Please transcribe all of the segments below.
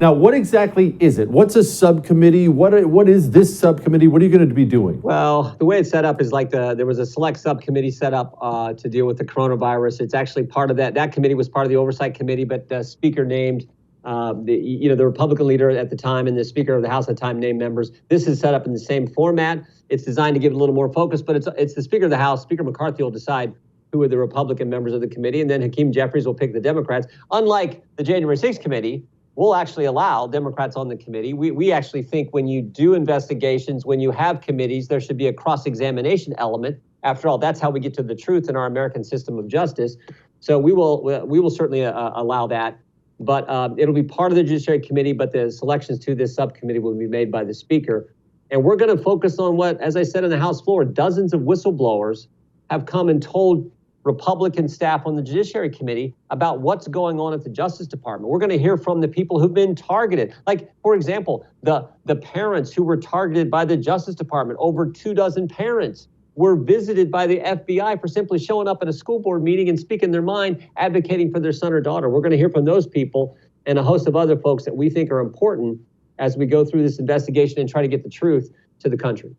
Now, what exactly is it? What's a subcommittee? What is this subcommittee? What are you going to be doing? Well, the way it's set up is like there was a select subcommittee set up to deal with the coronavirus. It's actually part of that. That committee was part of the oversight committee, but the speaker named the Republican leader at the time and the Speaker of the House at the time named members. This is set up in the same format. It's designed to give it a little more focus, but it's the Speaker of the House, Speaker McCarthy, will decide who are the Republican members of the committee, and then Hakeem Jeffries will pick the Democrats. Unlike the January 6th committee, we'll actually allow Democrats on the committee. We actually think when you do investigations, when you have committees, there should be a cross-examination element. After all, that's how we get to the truth in our American system of justice. So we will certainly allow that. But it'll be part of the Judiciary Committee, but the selections to this subcommittee will be made by the Speaker. And we're going to focus on what, as I said on the House floor, dozens of whistleblowers have come and told Republican staff on the Judiciary Committee about what's going on at the Justice Department. We're going to hear from the people who've been targeted. Like, for example, the parents who were targeted by the Justice Department. Over 24 parents were visited by the FBI for simply showing up at a school board meeting and speaking their mind, advocating for their son or daughter. We're going to hear from those people and a host of other folks that we think are important as we go through this investigation and try to get the truth to the country.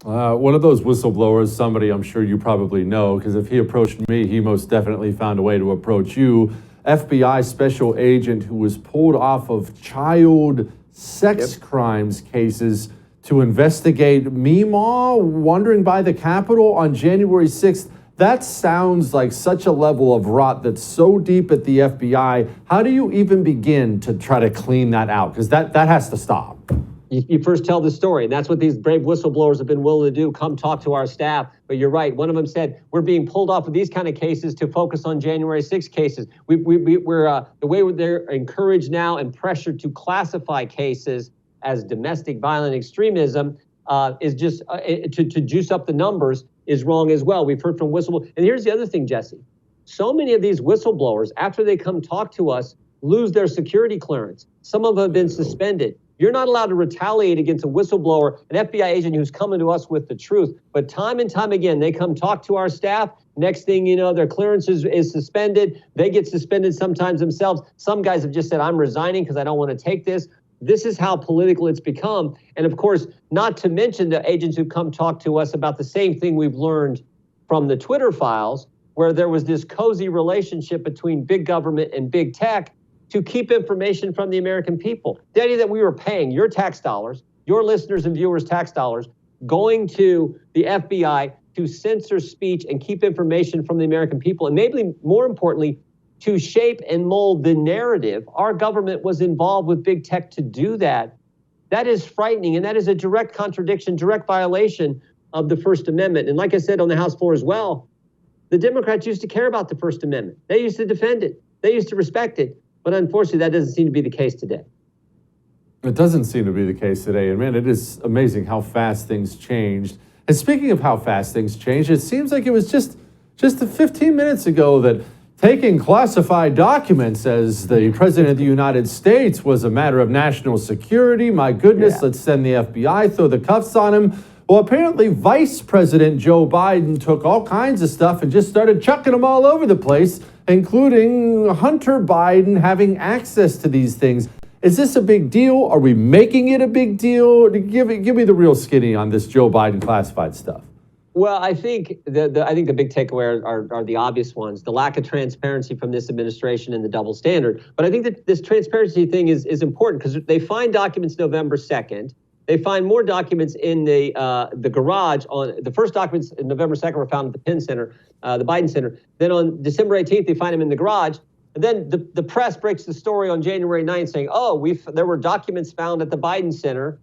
One of those whistleblowers, somebody I'm sure you probably know, because if he approached me, he most definitely found a way to approach you. FBI special agent who was pulled off of child sex crimes cases to investigate Meemaw wandering by the Capitol on January 6th. That sounds like such a level of rot that's so deep at the FBI. How do you even begin to try to clean that out? Because that has to stop. You first tell the story, and that's what these brave whistleblowers have been willing to do. Come talk to our staff. But you're right. One of them said, we're being pulled off of these kind of cases to focus on January 6 cases. We're the way they're encouraged now and pressured to classify cases as domestic violent extremism is just to juice up the numbers is wrong as well. We've heard from whistleblowers. And here's the other thing, Jesse. So many of these whistleblowers, after they come talk to us, lose their security clearance. Some of them have been suspended. You're not allowed to retaliate against a whistleblower, an FBI agent who's coming to us with the truth. But time and time again, they come talk to our staff. Next thing you know, their clearance is suspended. They get suspended sometimes themselves. Some guys have just said, I'm resigning because I don't want to take this. This is how political it's become. And of course, not to mention the agents who come talk to us about the same thing we've learned from the Twitter files, where there was this cozy relationship between big government and big tech to keep information from the American people. The idea that we were paying your tax dollars, your listeners and viewers' tax dollars, going to the FBI to censor speech and keep information from the American people, and maybe more importantly, to shape and mold the narrative. Our government was involved with big tech to do that. That is frightening, and that is a direct contradiction, direct violation of the First Amendment. And like I said on the House floor as well, the Democrats used to care about the First Amendment. They used to defend it. They used to respect it. But unfortunately, that doesn't seem to be the case today. It doesn't seem to be the case today. And man, it is amazing how fast things changed. And speaking of how fast things changed, it seems like it was just 15 minutes ago that taking classified documents as the President of the United States was a matter of national security. My goodness, let's send the FBI, throw the cuffs on him. Well, apparently Vice President Joe Biden took all kinds of stuff and just started chucking them all over the place, including Hunter Biden having access to these things. Is this a big deal? Are we making it a big deal? Give me the real skinny on this Joe Biden classified stuff. Well, I think the big takeaway are the obvious ones: the lack of transparency from this administration and the double standard. But I think that this transparency thing is important because they find documents November 2nd. They find more documents in the garage. On the first documents in November 2nd were found at the Penn Center, the Biden Center. Then on December 18th, they find them in the garage. And then the press breaks the story on January 9th saying, there were documents found at the Biden Center.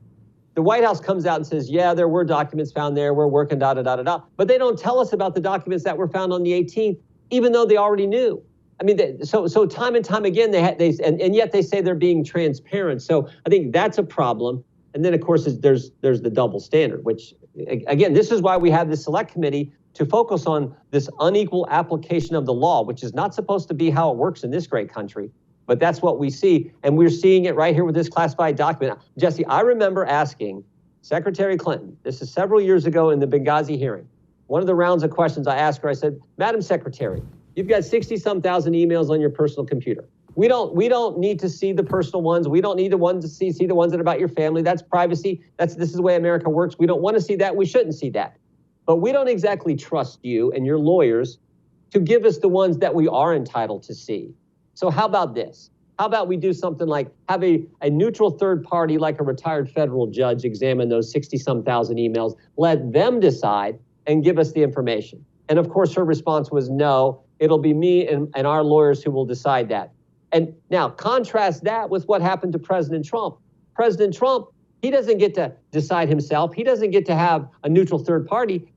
The White House comes out and says, yeah, there were documents found there. We're working, da-da-da-da-da. But they don't tell us about the documents that were found on the 18th, even though they already knew. I mean, so time and time again, and yet they say they're being transparent. So I think that's a problem. And then, of course, there's the double standard, which, again, this is why we have this select committee to focus on this unequal application of the law, which is not supposed to be how it works in this great country. But that's what we see. And we're seeing it right here with this classified document. Jesse, I remember asking Secretary Clinton, this is several years ago in the Benghazi hearing, one of the rounds of questions I asked her, I said, Madam Secretary, you've got 60-some thousand emails on your personal computer. We don't need to see the personal ones. We don't need the ones to see the ones that are about your family. That's privacy. This is the way America works. We don't want to see that. We shouldn't see that. But we don't exactly trust you and your lawyers to give us the ones that we are entitled to see. So how about this? How about we do something like have a neutral third party, like a retired federal judge, examine those 60-some thousand emails, let them decide and give us the information. And of course, her response was no, it'll be me and our lawyers who will decide that. And now contrast that with what happened to President Trump. President Trump, he doesn't get to decide himself. He doesn't get to have a neutral third party.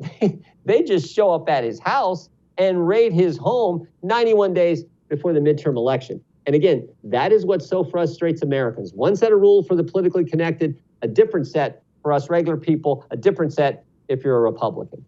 They just show up at his house and raid his home 91 days before the midterm election. And again, that is what so frustrates Americans. One set of rules for the politically connected, a different set for us regular people, a different set if you're a Republican.